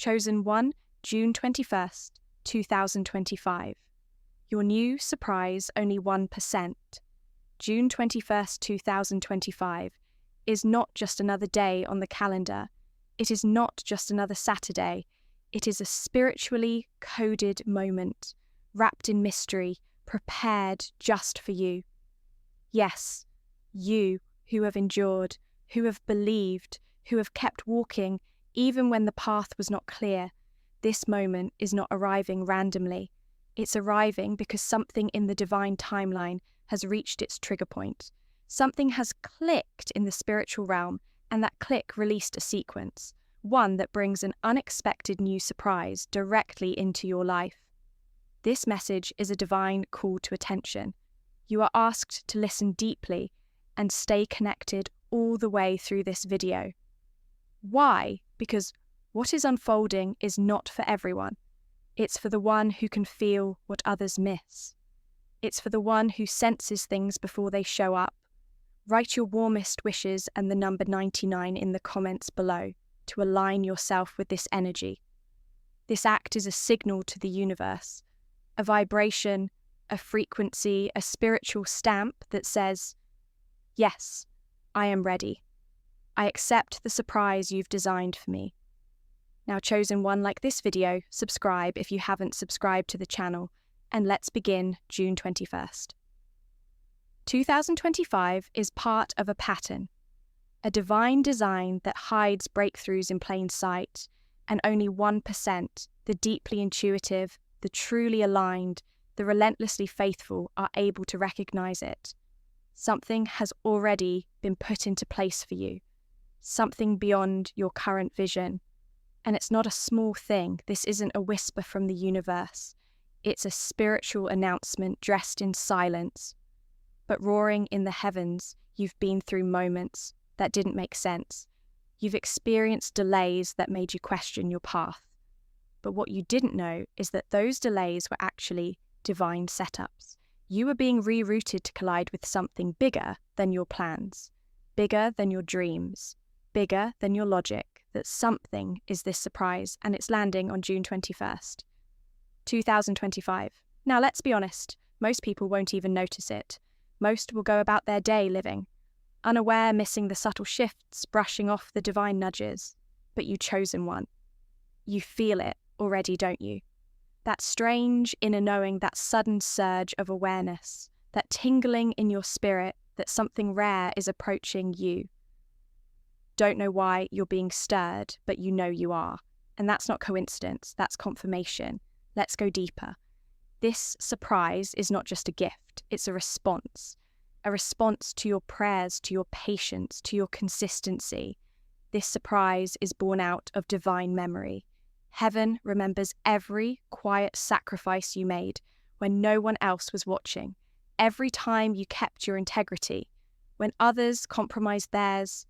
Chosen 1, June 21st, 2025. Your new surprise, only 1%. June 21st, 2025 is not just another day on the calendar. It is not just another Saturday. It is a spiritually coded moment, wrapped in mystery, prepared just for you. Yes, you who have endured, who have believed, who have kept walking, even when the path was not clear. This moment is not arriving randomly. It's arriving because something in the divine timeline has reached its trigger point. Something has clicked in the spiritual realm, and that click released a sequence, one that brings an unexpected new surprise directly into your life. This message is a divine call to attention. You are asked to listen deeply and stay connected all the way through this video. Why? Because what is unfolding is not for everyone. It's for the one who can feel what others miss. It's for the one who senses things before they show up. Write your warmest wishes and the number 99 in the comments below to align yourself with this energy. This act is a signal to the universe, a vibration, a frequency, a spiritual stamp that says, yes, I am ready. I accept the surprise you've designed for me. Now, Chosen 1, like this video, subscribe if you haven't subscribed to the channel, and let's begin June 21st. 2025 is part of a pattern, a divine design that hides breakthroughs in plain sight, and only 1%, the deeply intuitive, the truly aligned, the relentlessly faithful, are able to recognize it. Something has already been put into place for you, something beyond your current vision. And it's not a small thing. This isn't a whisper from the universe. It's a spiritual announcement dressed in silence. But roaring in the heavens, you've been through moments that didn't make sense. You've experienced delays that made you question your path. But what you didn't know is that those delays were actually divine setups. You were being rerouted to collide with something bigger than your plans, bigger than your dreams, bigger than your logic. That something is this surprise, and it's landing on June 21st, 2025. Now, let's be honest, most people won't even notice it. Most will go about their day living, unaware, missing the subtle shifts, brushing off the divine nudges. But you, Chosen 1, you feel it already, don't you? That strange inner knowing, that sudden surge of awareness, that tingling in your spirit that something rare is approaching you. Don't know why you're being stirred, but you know you are. And that's not coincidence, that's confirmation. Let's go deeper. This surprise is not just a gift, it's a response to your prayers, to your patience, to your consistency. This surprise is born out of divine memory. Heaven remembers every quiet sacrifice you made when no one else was watching, every time you kept your integrity, when others compromised theirs,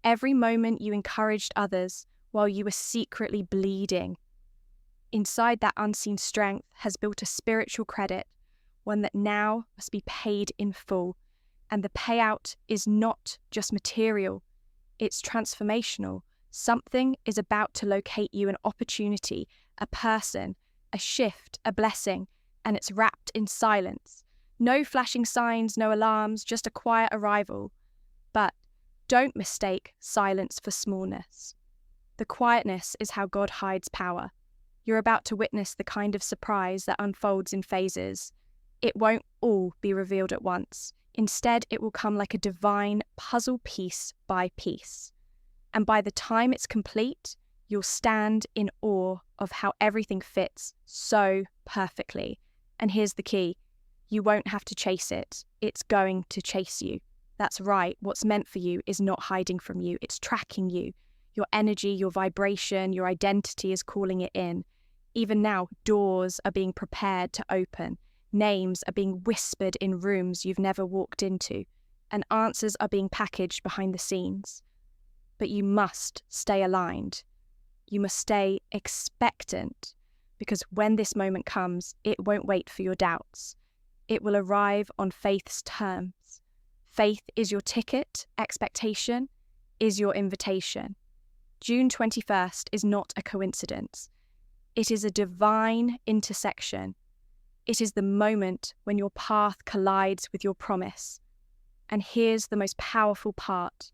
every moment you encouraged others while you were secretly bleeding. Inside that unseen strength has built a spiritual credit, one that now must be paid in full. And the payout is not just material, it's transformational. Something is about to locate you, an opportunity, a person, a shift, a blessing, and it's wrapped in silence. No flashing signs, no alarms, just a quiet arrival. But don't mistake silence for smallness. The quietness is how God hides power. You're about to witness the kind of surprise that unfolds in phases. It won't all be revealed at once. Instead, it will come like a divine puzzle, piece by piece. And by the time it's complete, you'll stand in awe of how everything fits so perfectly. And here's the key. You won't have to chase it. It's going to chase you. That's right. What's meant for you is not hiding from you. It's tracking you. Your energy, your vibration, your identity is calling it in. Even now, doors are being prepared to open. Names are being whispered in rooms you've never walked into. And answers are being packaged behind the scenes. But you must stay aligned. You must stay expectant. Because when this moment comes, it won't wait for your doubts. It will arrive on faith's terms. Faith is your ticket, expectation is your invitation. June 21st is not a coincidence. It is a divine intersection. It is the moment when your path collides with your promise. And here's the most powerful part.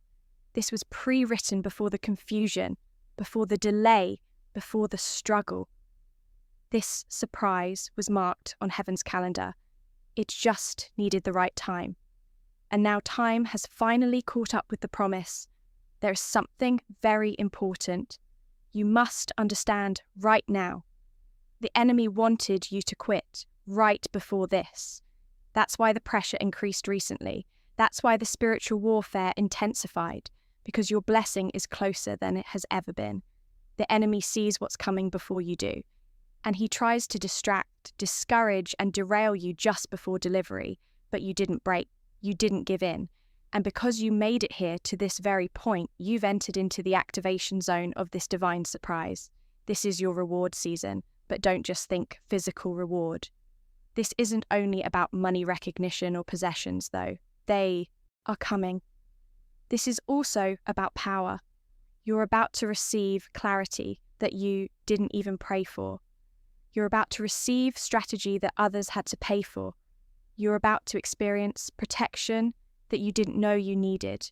This was pre-written before the confusion, before the delay, before the struggle. This surprise was marked on heaven's calendar. It just needed the right time. And now time has finally caught up with the promise. There is something very important. You must understand right now. The enemy wanted you to quit right before this. That's why the pressure increased recently. That's why the spiritual warfare intensified, because your blessing is closer than it has ever been. The enemy sees what's coming before you do, and he tries to distract, discourage, and derail you just before delivery, but you didn't break, you didn't give in. And because you made it here to this very point, you've entered into the activation zone of this divine surprise. This is your reward season, but don't just think physical reward. This isn't only about money recognition or possessions, though. They are coming. This is also about power. You're about to receive clarity that you didn't even pray for. You're about to receive strategy that others had to pay for. You're about to experience protection that you didn't know you needed.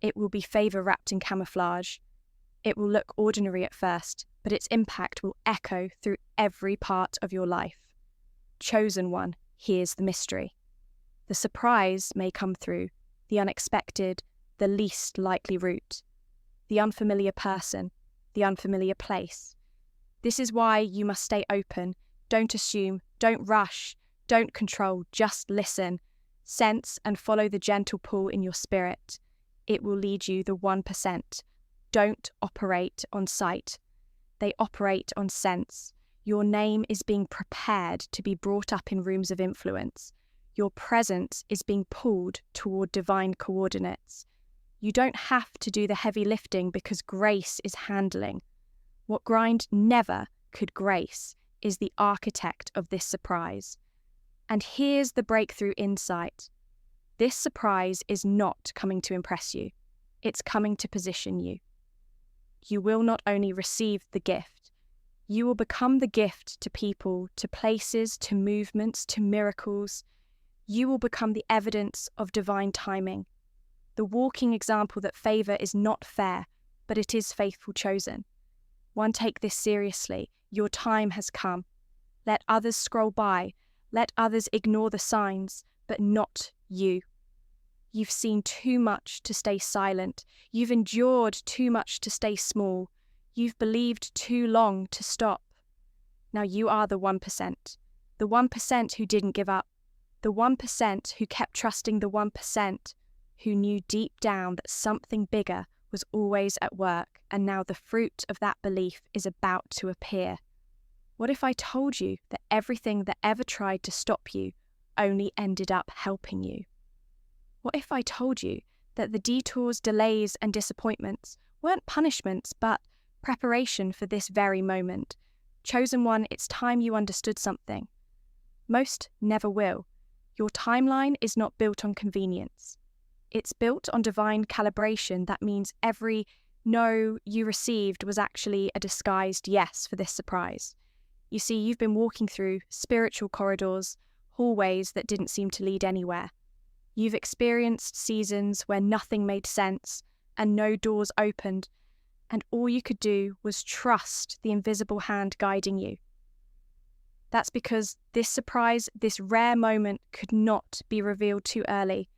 It will be favor wrapped in camouflage. It will look ordinary at first, but its impact will echo through every part of your life. Chosen one, here's the mystery. The surprise may come through the unexpected, the least likely route, the unfamiliar person, the unfamiliar place. This is why you must stay open. Don't assume, don't rush, don't control, just listen. Sense and follow the gentle pull in your spirit. It will lead you the 1%. Don't operate on sight. They operate on sense. Your name is being prepared to be brought up in rooms of influence. Your presence is being pulled toward divine coordinates. You don't have to do the heavy lifting because grace is handling. What grind never could, grace is the architect of this surprise. And here's the breakthrough insight. This surprise is not coming to impress you. It's coming to position you. You will not only receive the gift, you will become the gift to people, to places, to movements, to miracles. You will become the evidence of divine timing, the walking example that favor is not fair, but it is faithful chosen. One, take this seriously. Your time has come. Let others scroll by. Let others ignore the signs, but not you. You've seen too much to stay silent. You've endured too much to stay small. You've believed too long to stop. Now you are the 1%. The 1% who didn't give up. The 1% who kept trusting the 1%, who knew deep down that something bigger was always at work, and now the fruit of that belief is about to appear. What if I told you that everything that ever tried to stop you only ended up helping you? What if I told you that the detours, delays, and disappointments weren't punishments, but preparation for this very moment? Chosen one, it's time you understood something. Most never will. Your timeline is not built on convenience. It's built on divine calibration. That means every no you received was actually a disguised yes for this surprise. You see, you've been walking through spiritual corridors, hallways that didn't seem to lead anywhere. You've experienced seasons where nothing made sense and no doors opened, and all you could do was trust the invisible hand guiding you. That's because this surprise, this rare moment, could not be revealed too early.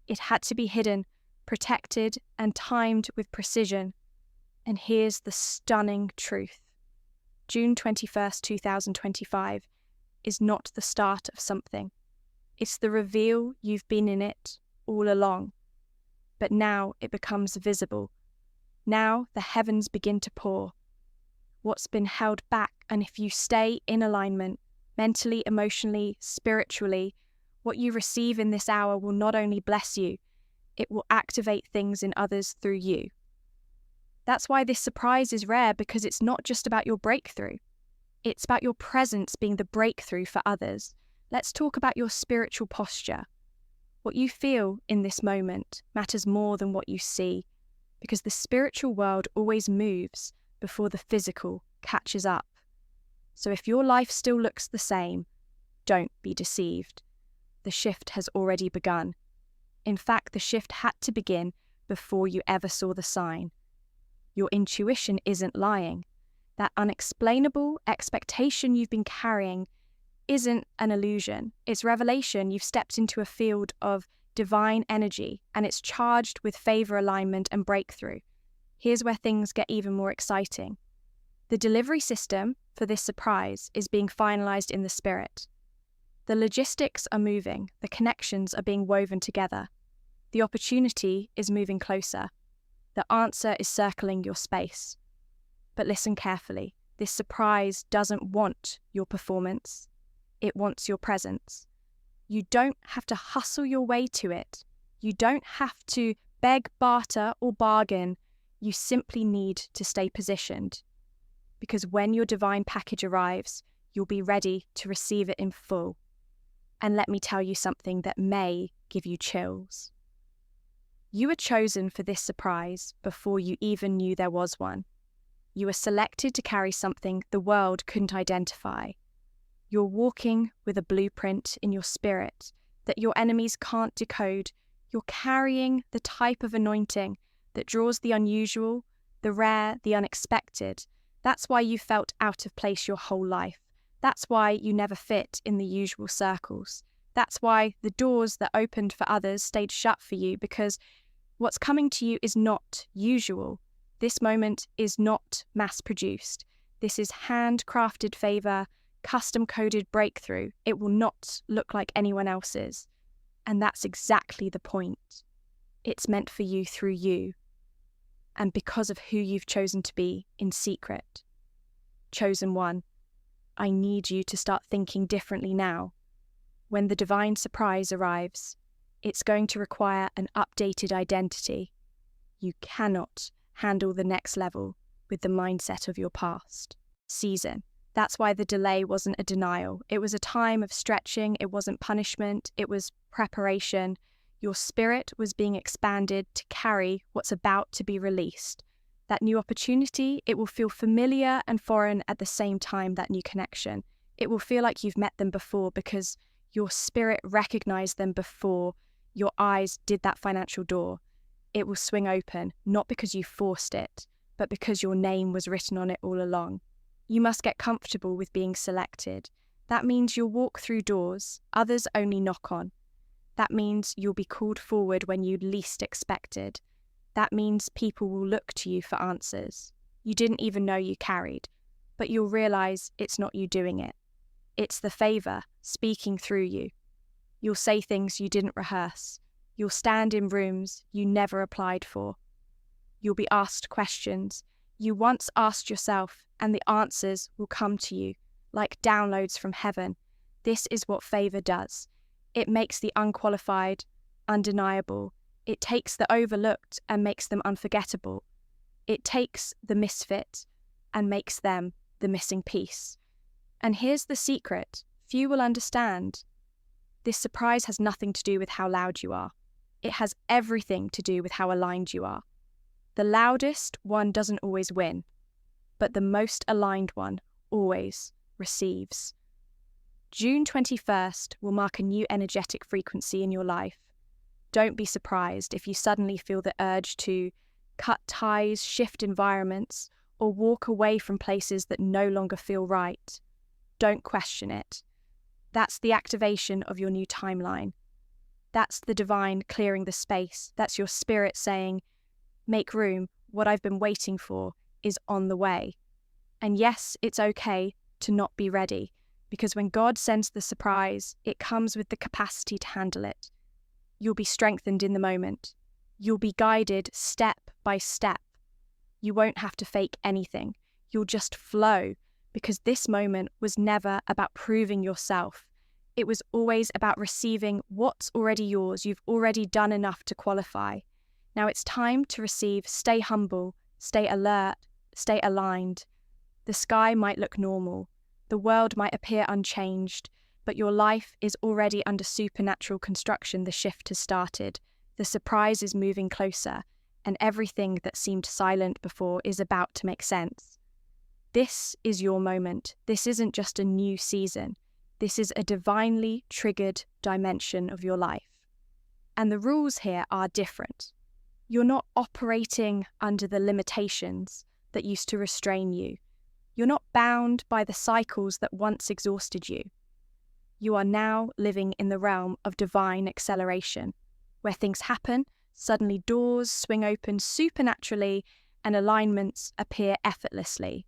It had to be hidden, protected, and timed with precision. And here's the stunning truth. June 21st, 2025 is not the start of something. It's the reveal you've been in it all along. But now it becomes visible. Now the heavens begin to pour. What's been held back, and if you stay in alignment, mentally, emotionally, spiritually, what you receive in this hour will not only bless you, it will activate things in others through you. That's why this surprise is rare, because it's not just about your breakthrough. It's about your presence being the breakthrough for others. Let's talk about your spiritual posture. What you feel in this moment matters more than what you see. because the spiritual world always moves before the physical catches up. So if your life still looks the same, don't be deceived. The shift has already begun. In fact, the shift had to begin before you ever saw the sign. Your intuition isn't lying. That unexplainable expectation you've been carrying isn't an illusion. It's revelation. You've stepped into a field of divine energy, and it's charged with favor, alignment, and breakthrough. Here's where things get even more exciting. The delivery system for this surprise is being finalized in the spirit. The logistics are moving, the connections are being woven together. The opportunity is moving closer. The answer is circling your space. But listen carefully. This surprise doesn't want your performance. It wants your presence. You don't have to hustle your way to it. You don't have to beg, barter, or bargain. You simply need to stay positioned. Because when your divine package arrives, you'll be ready to receive it in full. And let me tell you something that may give you chills. You were chosen for this surprise before you even knew there was one. You were selected to carry something the world couldn't identify. You're walking with a blueprint in your spirit that your enemies can't decode. You're carrying the type of anointing that draws the unusual, the rare, the unexpected. That's why you felt out of place your whole life. That's why you never fit in the usual circles. That's why the doors that opened for others stayed shut for you, because what's coming to you is not usual. This moment is not mass-produced. This is handcrafted favor, custom-coded breakthrough. It will not look like anyone else's. And that's exactly the point. It's meant for you through you, and because of who you've chosen to be in secret. Chosen one, I need you to start thinking differently now. When the divine surprise arrives, it's going to require an updated identity. You cannot handle the next level with the mindset of your past season. That's why the delay wasn't a denial. It was a time of stretching. It wasn't punishment. It was preparation. Your spirit was being expanded to carry what's about to be released. That new opportunity, it will feel familiar and foreign at the same time, that new connection. It will feel like you've met them before because your spirit recognized them before your eyes did that financial door. It will swing open, not because you forced it, but because your name was written on it all along. You must get comfortable with being selected. That means you'll walk through doors others only knock on. That means you'll be called forward when you'd least expected. That means people will look to you for answers you didn't even know you carried, but you'll realize it's not you doing it. It's the favor speaking through you. You'll say things you didn't rehearse. You'll stand in rooms you never applied for. You'll be asked questions you once asked yourself, and the answers will come to you like downloads from heaven. This is what favor does. It makes the unqualified undeniable. It takes the overlooked and makes them unforgettable. It takes the misfit and makes them the missing piece. And here's the secret few will understand. This surprise has nothing to do with how loud you are. It has everything to do with how aligned you are. The loudest one doesn't always win, but the most aligned one always receives. June 21st will mark a new energetic frequency in your life. Don't be surprised if you suddenly feel the urge to cut ties, shift environments, or walk away from places that no longer feel right. Don't question it. That's the activation of your new timeline. That's the divine clearing the space. That's your spirit saying, make room, what I've been waiting for is on the way. And yes, it's okay to not be ready, because when God sends the surprise, it comes with the capacity to handle it. You'll be strengthened in the moment. You'll be guided step by step. You won't have to fake anything. You'll just flow, because this moment was never about proving yourself. It was always about receiving what's already yours. You've already done enough to qualify. Now it's time to receive. Stay humble, stay alert, stay aligned. The sky might look normal. The world might appear unchanged, but your life is already under supernatural construction. The shift has started. The surprise is moving closer. and everything that seemed silent before is about to make sense. This is your moment. This isn't just a new season. This is a divinely triggered dimension of your life. And the rules here are different. You're not operating under the limitations that used to restrain you. You're not bound by the cycles that once exhausted you. You are now living in the realm of divine acceleration, where things happen, suddenly doors swing open supernaturally, and alignments appear effortlessly.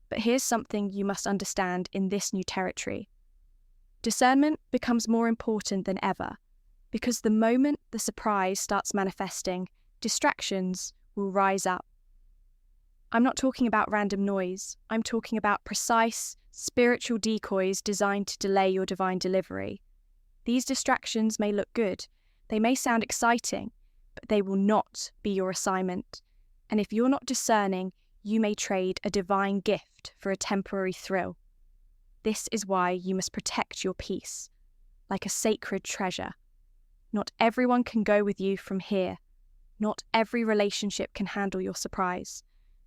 But here's something you must understand in this new territory. Discernment becomes more important than ever, because the moment the surprise starts manifesting, distractions will rise up. I'm not talking about random noise. I'm talking about precise, spiritual decoys designed to delay your divine delivery. These distractions may look good. They may sound exciting, but they will not be your assignment. And if you're not discerning, you may trade a divine gift for a temporary thrill. This is why you must protect your peace, like a sacred treasure. Not everyone can go with you from here. Not every relationship can handle your surprise.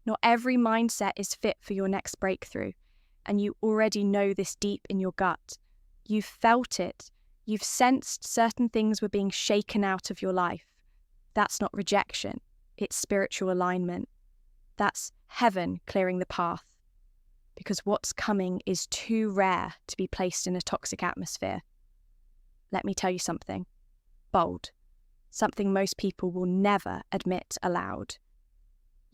Not every mindset is fit for your next breakthrough, and you already know this deep in your gut. You've felt it. You've sensed certain things were being shaken out of your life. That's not rejection. It's spiritual alignment. That's heaven clearing the path. Because what's coming is too rare to be placed in a toxic atmosphere. Let me tell you something. Bold. Something most people will never admit aloud.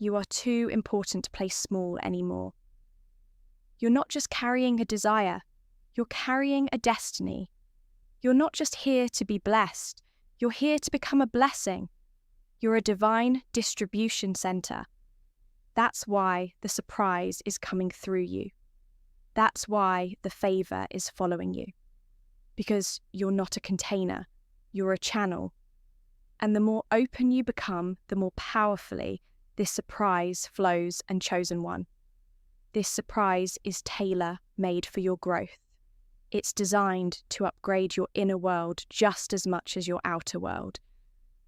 You are too important to play small anymore. You're not just carrying a desire, you're carrying a destiny. You're not just here to be blessed, you're here to become a blessing. You're a divine distribution center. That's why the surprise is coming through you. That's why the favor is following you. Because you're not a container, you're a channel. And the more open you become, the more powerfully this surprise flows and chosen one. This surprise is tailor-made for your growth. It's designed to upgrade your inner world just as much as your outer world.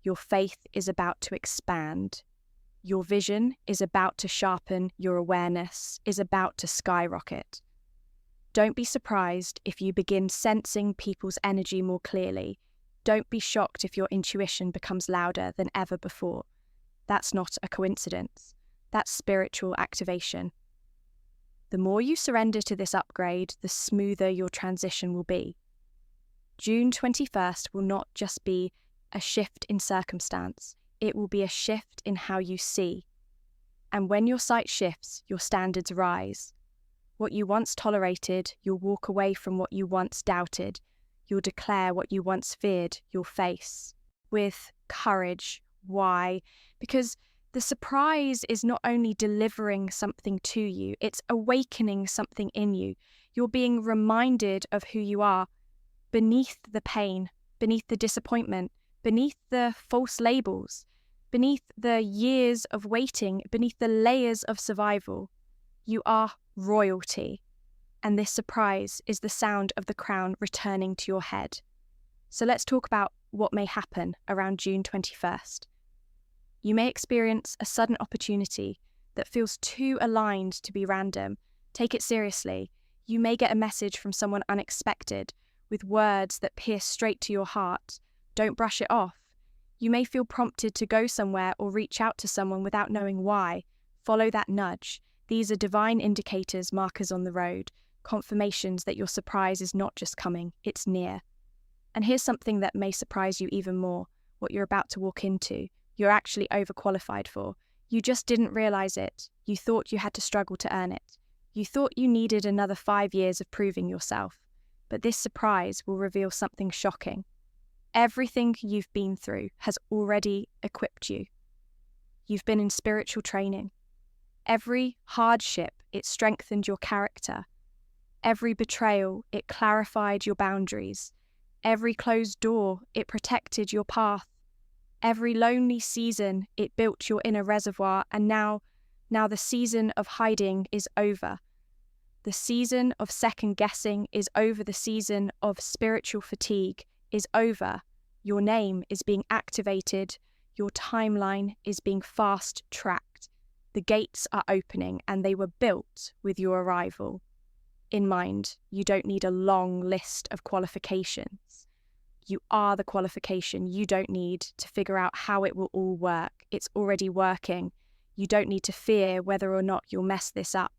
Your faith is about to expand. Your vision is about to sharpen. Your awareness is about to skyrocket. Don't be surprised if you begin sensing people's energy more clearly. Don't be shocked if your intuition becomes louder than ever before. That's not a coincidence. That's spiritual activation. The more you surrender to this upgrade, the smoother your transition will be. June 21st will not just be a shift in circumstance, it will be a shift in how you see. And when your sight shifts, your standards rise. What you once tolerated, you'll walk away from what you once doubted. You'll declare what you once feared, you'll face. With courage. Why? Because the surprise is not only delivering something to you, it's awakening something in you. You're being reminded of who you are beneath the pain, beneath the disappointment, beneath the false labels, beneath the years of waiting, beneath the layers of survival. You are royalty, and this surprise is the sound of the crown returning to your head. So let's talk about what may happen around June 21st. You may experience a sudden opportunity that feels too aligned to be random. Take it seriously. You may get a message from someone unexpected with words that pierce straight to your heart. Don't brush it off. You may feel prompted to go somewhere or reach out to someone without knowing why. Follow that nudge. These are divine indicators, markers on the road, confirmations that your surprise is not just coming, it's near. And here's something that may surprise you even more, what you're about to walk into. You're actually overqualified for. You just didn't realize it. You thought you had to struggle to earn it. You thought you needed another 5 years of proving yourself. But this surprise will reveal something shocking. Everything you've been through has already equipped you. You've been in spiritual training. Every hardship, it strengthened your character. Every betrayal, it clarified your boundaries. Every closed door, it protected your path. Every lonely season, it built your inner reservoir, and now the season of hiding is over. The season of second guessing is over. The season of spiritual fatigue is over. Your name is being activated. Your timeline is being fast-tracked. The gates are opening, and they were built with your arrival in mind. You don't need a long list of qualifications. You are the qualification you don't need to figure out how it will all work. It's already working. You don't need to fear whether or not you'll mess this up.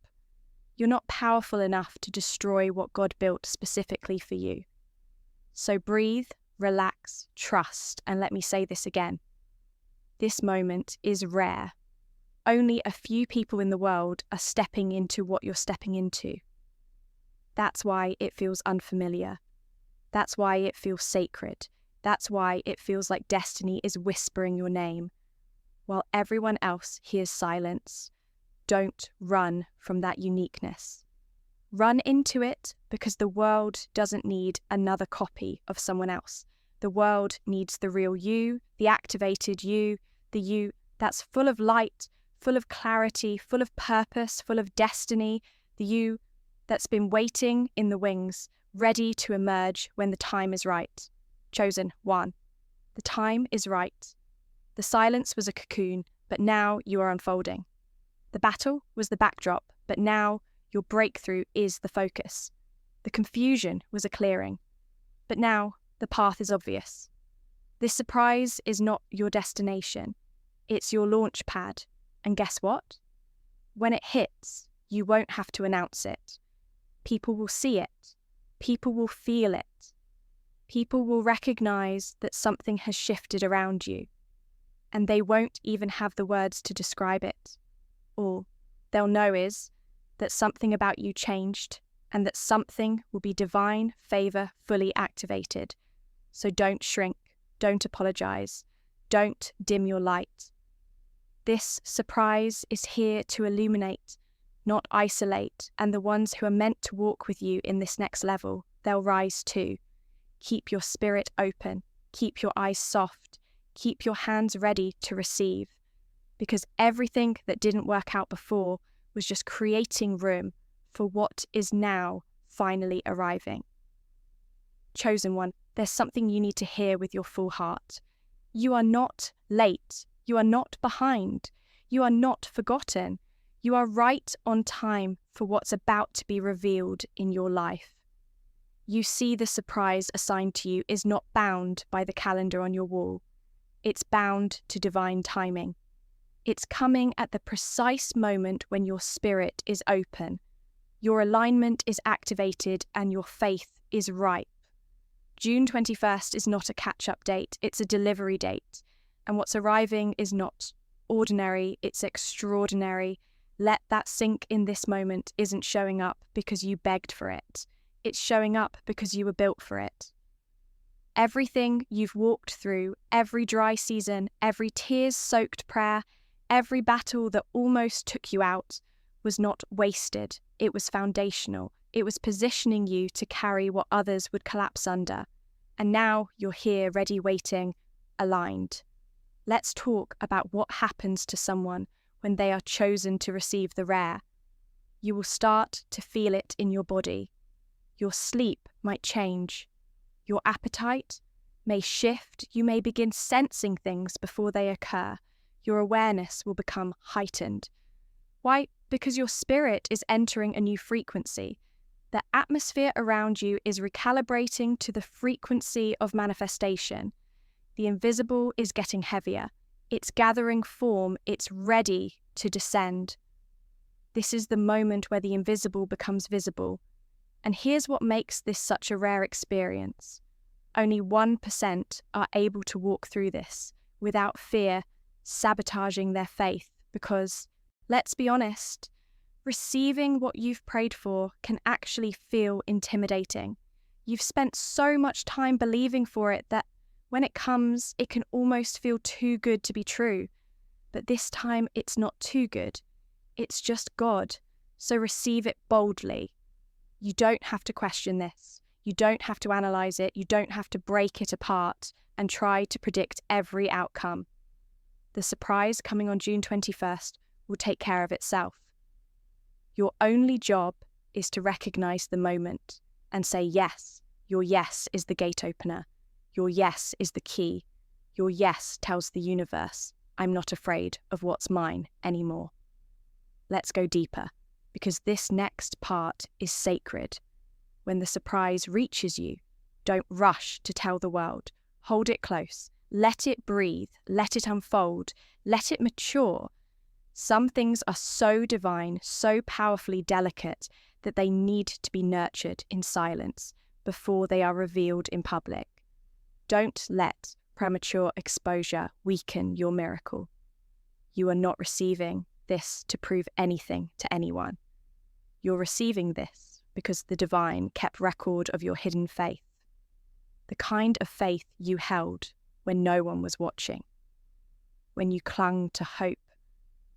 You're not powerful enough to destroy what God built specifically for you. So breathe, relax, trust, and let me say this again. This moment is rare. Only a few people in the world are stepping into what you're stepping into. That's why it feels unfamiliar. That's why it feels sacred. That's why it feels like destiny is whispering your name. While everyone else hears silence, don't run from that uniqueness. Run into it, because the world doesn't need another copy of someone else. The world needs the real you, the activated you, the you that's full of light, full of clarity, full of purpose, full of destiny, the you that's been waiting in the wings, ready to emerge when the time is right. Chosen one. The time is right. The silence was a cocoon, but now you are unfolding. The battle was the backdrop, but now your breakthrough is the focus. The confusion was a clearing, but now the path is obvious. This surprise is not your destination. It's your launch pad. And guess what? When it hits, you won't have to announce it. People will see it. People will feel it. People will recognize that something has shifted around you, and they won't even have the words to describe it. All they'll know is that something about you changed, and that something will be divine favor fully activated. So don't shrink, don't apologize, don't dim your light. This surprise is here to illuminate, not isolate, and the ones who are meant to walk with you in this next level, they'll rise too. Keep your spirit open, keep your eyes soft, keep your hands ready to receive, because everything that didn't work out before was just creating room for what is now finally arriving. Chosen one, there's something you need to hear with your full heart. You are not late. You are not behind. You are not forgotten. You are right on time for what's about to be revealed in your life. You see, the surprise assigned to you is not bound by the calendar on your wall. It's bound to divine timing. It's coming at the precise moment when your spirit is open, your alignment is activated, and your faith is ripe. June 21st is not a catch-up date, it's a delivery date. And what's arriving is not ordinary, it's extraordinary. Let that sink in. This moment isn't showing up because you begged for it. It's showing up because you were built for it. Everything you've walked through, every dry season, every tears-soaked prayer, every battle that almost took you out was not wasted. It was foundational. It was positioning you to carry what others would collapse under. And now you're here, ready, waiting, aligned. Let's talk about what happens to someone when they are chosen to receive the rare. You will start to feel it in your body. Your sleep might change. Your appetite may shift. You may begin sensing things before they occur. Your awareness will become heightened. Why? Because your spirit is entering a new frequency. The atmosphere around you is recalibrating to the frequency of manifestation. The invisible is getting heavier. It's gathering form. It's ready to descend. This is the moment where the invisible becomes visible. And here's what makes this such a rare experience. Only 1% are able to walk through this without fear sabotaging their faith, because, let's be honest, receiving what you've prayed for can actually feel intimidating. You've spent so much time believing for it that when it comes, it can almost feel too good to be true. But this time, it's not too good. It's just God. So receive it boldly. You don't have to question this. You don't have to analyze it. You don't have to break it apart and try to predict every outcome. The surprise coming on June 21st will take care of itself. Your only job is to recognize the moment and say yes. Your yes is the gate opener. Your yes is the key. Your yes tells the universe, I'm not afraid of what's mine anymore. Let's go deeper, because this next part is sacred. When the surprise reaches you, don't rush to tell the world. Hold it close. Let it breathe. Let it unfold. Let it mature. Some things are so divine, so powerfully delicate, that they need to be nurtured in silence before they are revealed in public. Don't let premature exposure weaken your miracle. You are not receiving this to prove anything to anyone. You're receiving this because the divine kept record of your hidden faith, the kind of faith you held when no one was watching, when you clung to hope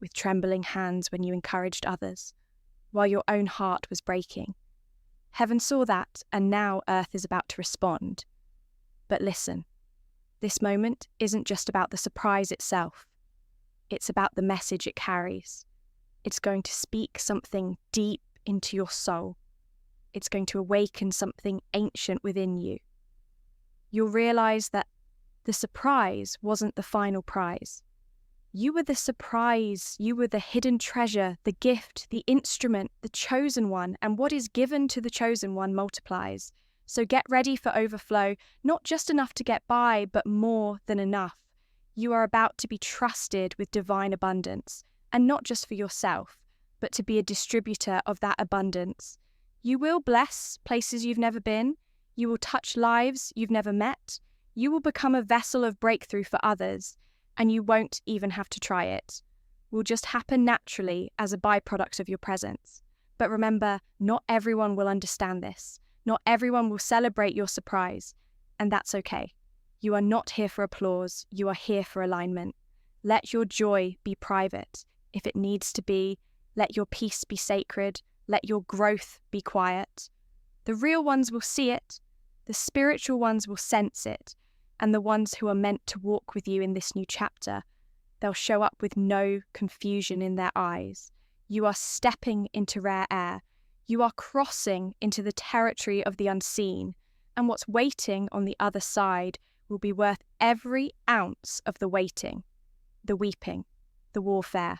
with trembling hands, when you encouraged others, while your own heart was breaking. Heaven saw that, and now earth is about to respond. But listen, this moment isn't just about the surprise itself. It's about the message it carries. It's going to speak something deep into your soul. It's going to awaken something ancient within you. You'll realize that the surprise wasn't the final prize. You were the surprise, you were the hidden treasure, the gift, the instrument, the chosen one, and what is given to the chosen one multiplies. So get ready for overflow, not just enough to get by, but more than enough. You are about to be trusted with divine abundance, and not just for yourself, but to be a distributor of that abundance. You will bless places you've never been. You will touch lives you've never met. You will become a vessel of breakthrough for others, and you won't even have to try it. It will just happen naturally as a byproduct of your presence. But remember, not everyone will understand this. Not everyone will celebrate your surprise, and that's okay. You are not here for applause. You are here for alignment. Let your joy be private, if it needs to be. Let your peace be sacred. Let your growth be quiet. The real ones will see it. The spiritual ones will sense it. And the ones who are meant to walk with you in this new chapter, they'll show up with no confusion in their eyes. You are stepping into rare air. You are crossing into the territory of the unseen. And what's waiting on the other side will be worth every ounce of the waiting, the weeping, the warfare.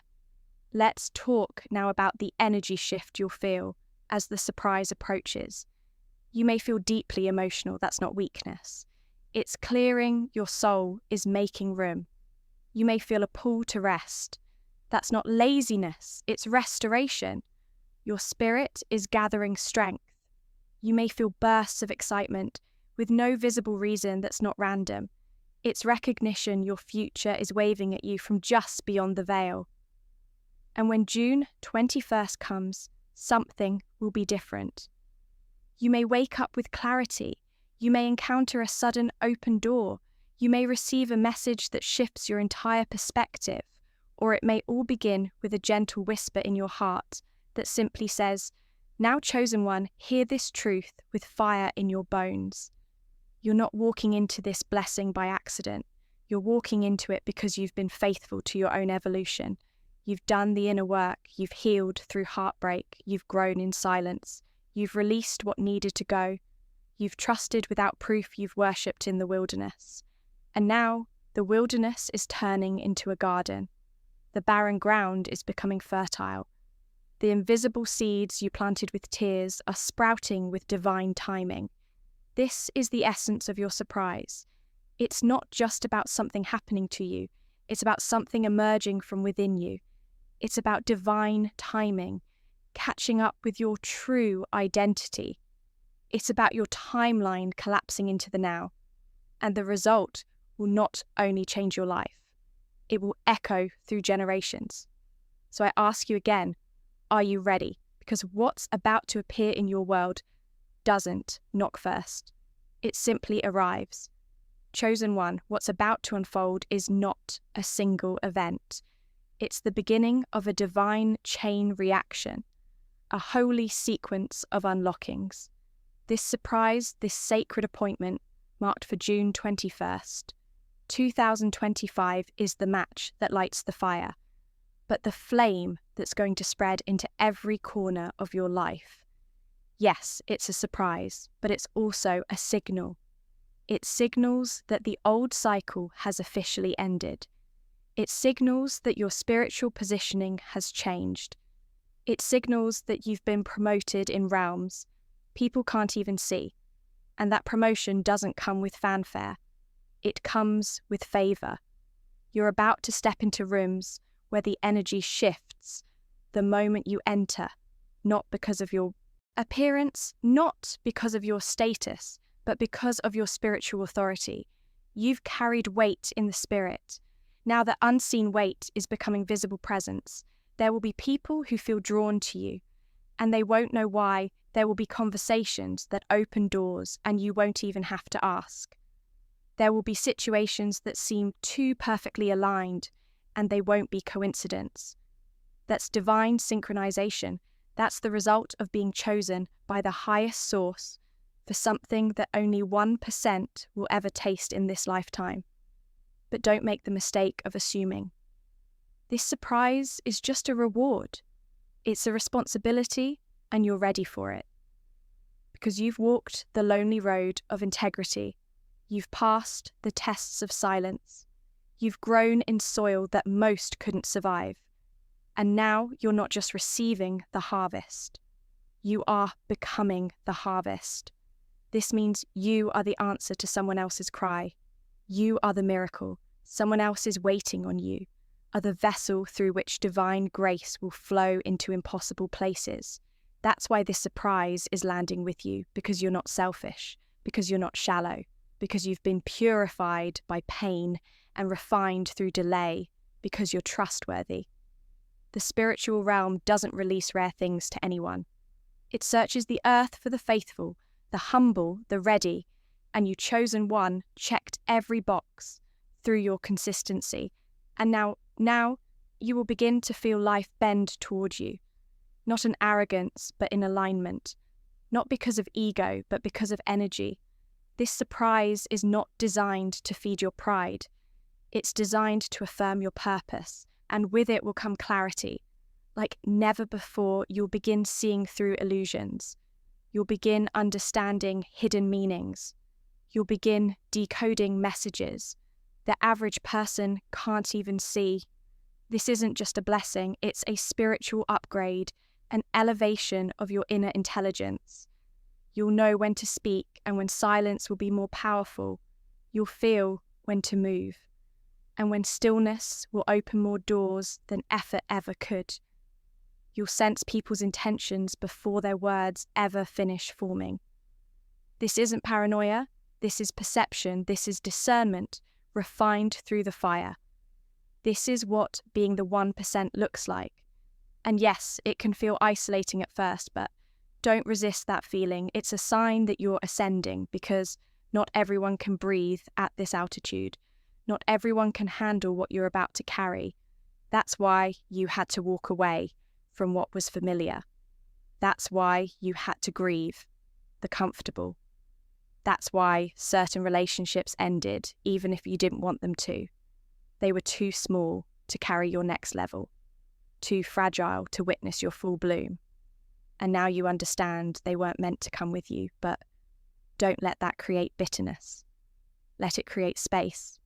Let's talk now about the energy shift you'll feel as the surprise approaches. You may feel deeply emotional. That's not weakness. It's clearing your soul, is making room. You may feel a pull to rest. That's not laziness, it's restoration. Your spirit is gathering strength. You may feel bursts of excitement with no visible reason that's not random. It's recognition your future is waving at you from just beyond the veil. And when June 21st comes, something will be different. You may wake up with clarity. You may encounter a sudden open door. You may receive a message that shifts your entire perspective, or it may all begin with a gentle whisper in your heart that simply says, "Now, chosen one, hear this truth with fire in your bones." You're not walking into this blessing by accident. You're walking into it because you've been faithful to your own evolution. You've done the inner work. You've healed through heartbreak. You've grown in silence. You've released what needed to go. You've trusted without proof. You've worshipped in the wilderness. And now the wilderness is turning into a garden. The barren ground is becoming fertile. The invisible seeds you planted with tears are sprouting with divine timing. This is the essence of your surprise. It's not just about something happening to you. It's about something emerging from within you. It's about divine timing, catching up with your true identity. It's about your timeline collapsing into the now. And the result will not only change your life, it will echo through generations. So I ask you again, are you ready? Because what's about to appear in your world doesn't knock first. It simply arrives. Chosen one, what's about to unfold is not a single event. It's the beginning of a divine chain reaction, a holy sequence of unlockings. This surprise, this sacred appointment, marked for June 21st. 2025 is the match that lights the fire, but the flame that's going to spread into every corner of your life. Yes, it's a surprise, but it's also a signal. It signals that the old cycle has officially ended. It signals that your spiritual positioning has changed. It signals that you've been promoted in realms people can't even see, and that promotion doesn't come with fanfare. It comes with favor. You're about to step into rooms where the energy shifts the moment you enter, not because of your appearance, not because of your status, but because of your spiritual authority. You've carried weight in the spirit. Now that unseen weight is becoming visible presence, there will be people who feel drawn to you, and they won't know why. There will be conversations that open doors and you won't even have to ask. There will be situations that seem too perfectly aligned and they won't be coincidence. That's divine synchronization. That's the result of being chosen by the highest source for something that only 1% will ever taste in this lifetime. But don't make the mistake of assuming. This surprise is just a reward. It's a responsibility, and you're ready for it. Because you've walked the lonely road of integrity. You've passed the tests of silence. You've grown in soil that most couldn't survive. And now you're not just receiving the harvest. You are becoming the harvest. This means you are the answer to someone else's cry. You are the miracle. Someone else is waiting on you, are the vessel through which divine grace will flow into impossible places. That's why this surprise is landing with you, because you're not selfish, because you're not shallow, because you've been purified by pain and refined through delay, because you're trustworthy. The spiritual realm doesn't release rare things to anyone. It searches the earth for the faithful, the humble, the ready, and you chosen one checked every box through your consistency. And now you will begin to feel life bend toward you. Not in arrogance, but in alignment. Not because of ego, but because of energy. This surprise is not designed to feed your pride. It's designed to affirm your purpose, and with it will come clarity. Like never before, you'll begin seeing through illusions. You'll begin understanding hidden meanings. You'll begin decoding messages the average person can't even see. This isn't just a blessing, it's a spiritual upgrade, an elevation of your inner intelligence. You'll know when to speak and when silence will be more powerful. You'll feel when to move. And when stillness will open more doors than effort ever could. You'll sense people's intentions before their words ever finish forming. This isn't paranoia, this is perception, this is discernment, refined through the fire. This is what being the 1% looks like. And yes, it can feel isolating at first, but don't resist that feeling. It's a sign that you're ascending, because not everyone can breathe at this altitude. Not everyone can handle what you're about to carry. That's why you had to walk away from what was familiar. That's why you had to grieve the comfortable. That's why certain relationships ended, even if you didn't want them to. They were too small to carry your next level, too fragile to witness your full bloom. And now you understand they weren't meant to come with you, but don't let that create bitterness. Let it create space.